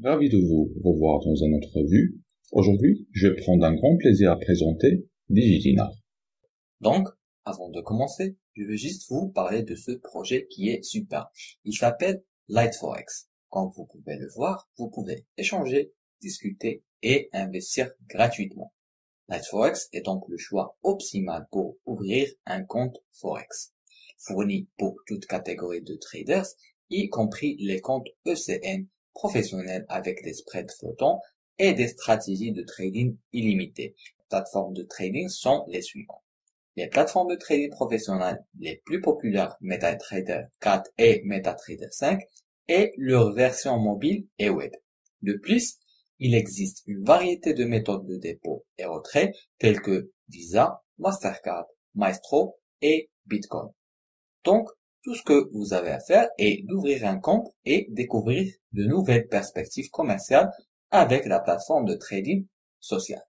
ravi de vous revoir dans une autre revue. Aujourd'hui, je vais prendre un grand plaisir à présenter DigiDinar. Donc, avant de commencer, je veux juste vous parler de ce projet qui est super. Il s'appelle Lightforex. Comme vous pouvez le voir, vous pouvez échanger, discuter et investir gratuitement. Lightforex est donc le choix optimal pour ouvrir un compte Forex, fourni pour toute catégorie de traders, y compris les comptes ECN professionnels avec des spreads flottants et des stratégies de trading illimitées. Les plateformes de trading sont les suivantes. Les plateformes de trading professionnelles les plus populaires, MetaTrader 4 et MetaTrader 5, et leur version mobile et web. De plus, il existe une variété de méthodes de dépôt et retrait telles que Visa, Mastercard, Maestro et Bitcoin. Donc, tout ce que vous avez à faire est d'ouvrir un compte et découvrir de nouvelles perspectives commerciales avec la plateforme de trading social.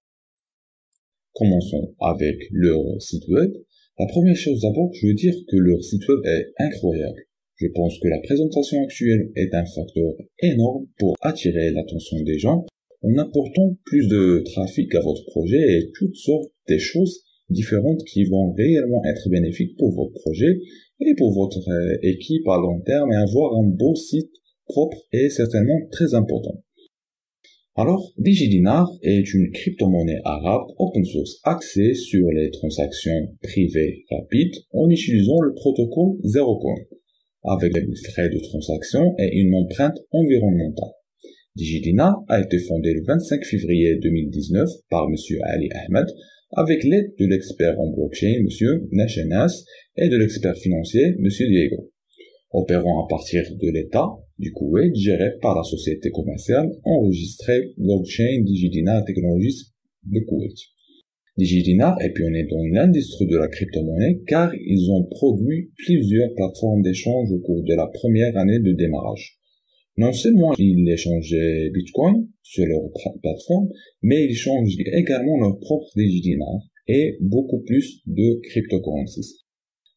Commençons avec leur site web. La première chose d'abord, je veux dire que leur site web est incroyable. Je pense que la présentation actuelle est un facteur énorme pour attirer l'attention des gens en apportant plus de trafic à votre projet et toutes sortes de choses différentes qui vont réellement être bénéfiques pour votre projet et pour votre équipe à long terme et avoir un beau site propre est certainement très important. Alors, DigiDinar est une crypto-monnaie arabe open source axée sur les transactions privées rapides en utilisant le protocole Zerocoin, avec des frais de transaction et une empreinte environnementale. DigiDinar a été fondé le 25 février 2019 par M. Ali Ahmed avec l'aide de l'expert en blockchain M. Nashenas et de l'expert financier M. Diego, opérant à partir de l'État du Koweït géré par la société commerciale enregistrée Blockchain DigiDinar Technologies de Koweït. DigiDinar est pionnier dans l'industrie de la crypto-monnaie car ils ont produit plusieurs plateformes d'échange au cours de la première année de démarrage. Non seulement ils échangeaient Bitcoin sur leur plateforme, mais ils échangent également leur propre DigiDinar et beaucoup plus de cryptocurrencies.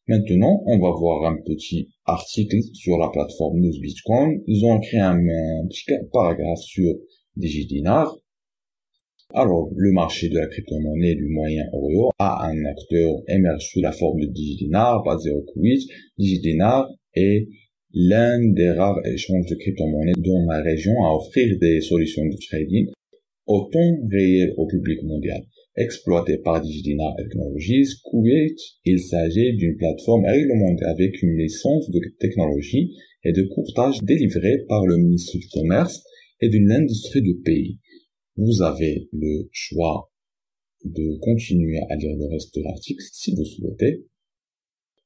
Maintenant, on va voir un petit article sur la plateforme News Bitcoin. Ils ont écrit un petit paragraphe sur DigiDinar. Alors, le marché de la crypto-monnaie du Moyen-Orient a un acteur émerge sous la forme de DigiDinar basé au Koweït. DigiDinar est l'un des rares échanges de crypto-monnaies dans la région à offrir des solutions de trading au temps réel au public mondial. Exploité par DigiDinar Technologies Koweït, il s'agit d'une plateforme réglementée avec une licence de technologie et de courtage délivrée par le ministre du Commerce et de l'industrie du pays. Vous avez le choix de continuer à lire le reste de l'article si vous souhaitez.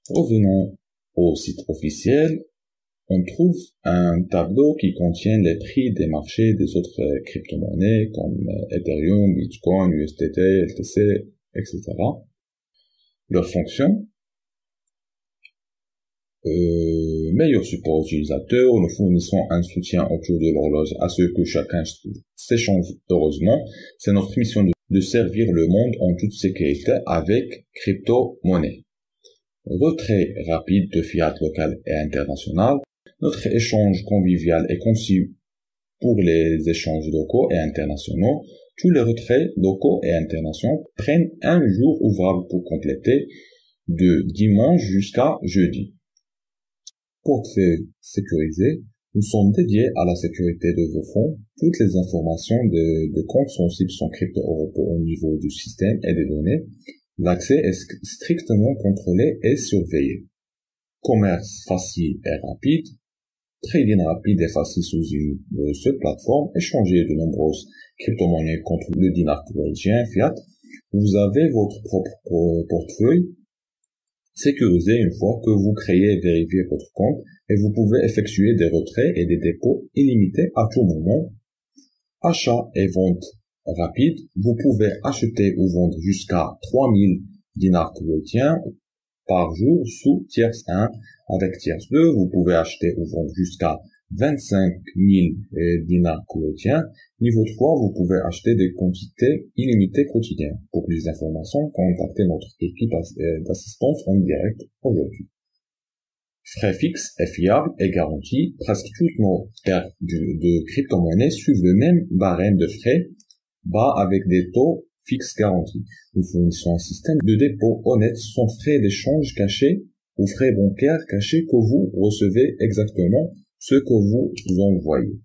Revenons au site officiel. On trouve un tableau qui contient les prix des marchés des autres crypto-monnaies comme Ethereum, Bitcoin, USDT, LTC, etc. Leurs fonctions, meilleur support utilisateur, nous fournissons un soutien autour de l'horloge à ce que chacun s'échange heureusement. C'est notre mission de servir le monde en toute sécurité avec crypto-monnaie. Retrait rapide de fiat local et international. Notre échange convivial est conçu pour les échanges locaux et internationaux. Tous les retraits locaux et internationaux prennent un jour ouvrable pour compléter de dimanche jusqu'à jeudi. Portefeuille sécurisé, nous sommes dédiés à la sécurité de vos fonds. Toutes les informations de comptes sensibles sont crypto-européens au niveau du système et des données. L'accès est strictement contrôlé et surveillé. Commerce facile et rapide. Trading rapide et facile sous une seule plateforme. Échanger de nombreuses crypto-monnaies contre le dinar koweïtien fiat. Vous avez votre propre portefeuille sécurisé une fois que vous créez et vérifiez votre compte et vous pouvez effectuer des retraits et des dépôts illimités à tout moment. Achat et vente rapide. Vous pouvez acheter ou vendre jusqu'à 3000 dinars koweïtiens par jour sous tierce 1. Avec tierce 2, vous pouvez acheter ou vendre jusqu'à 25 000 dinars koweïtiens. Niveau 3, vous pouvez acheter des quantités illimitées quotidiennes. Pour plus d'informations, contactez notre équipe d'assistance en direct aujourd'hui. Frais fixes et fiables et garantis. Presque toutes nos paires de crypto-monnaies suivent le même barème de frais bas avec des taux fixes garantis. Nous fournissons un système de dépôt honnête sans frais d'échange cachés ou frais bancaires cachés que vous recevez exactement ce que vous envoyez.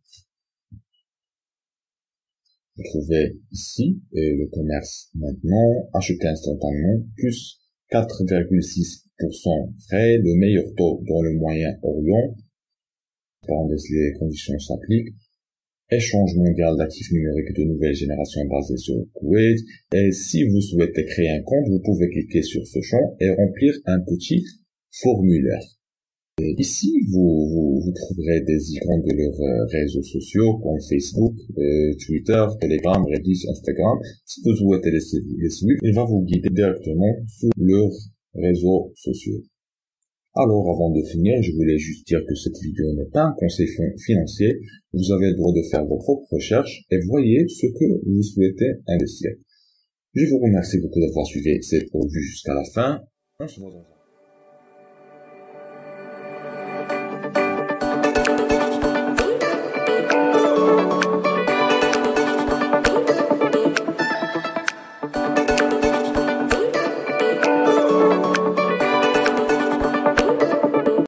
Vous trouvez ici le commerce maintenant, acheter instantanément, plus 4,6% frais, le meilleur taux dans le Moyen-Orient, les conditions s'appliquent, échange mondial d'actifs numériques de nouvelle génération basé sur le Koweït, et si vous souhaitez créer un compte, vous pouvez cliquer sur ce champ et remplir un petit formulaire. Et ici, vous trouverez des icônes de leurs réseaux sociaux comme Facebook, Twitter, Telegram, Reddit, Instagram. Si vous souhaitez les suivre, il va vous guider directement sur leurs réseaux sociaux. Alors, avant de finir, je voulais juste dire que cette vidéo n'est pas un conseil financier. Vous avez le droit de faire vos propres recherches et voyez ce que vous souhaitez investir. Je vous remercie beaucoup d'avoir suivi cette revue jusqu'à la fin. On se voit dans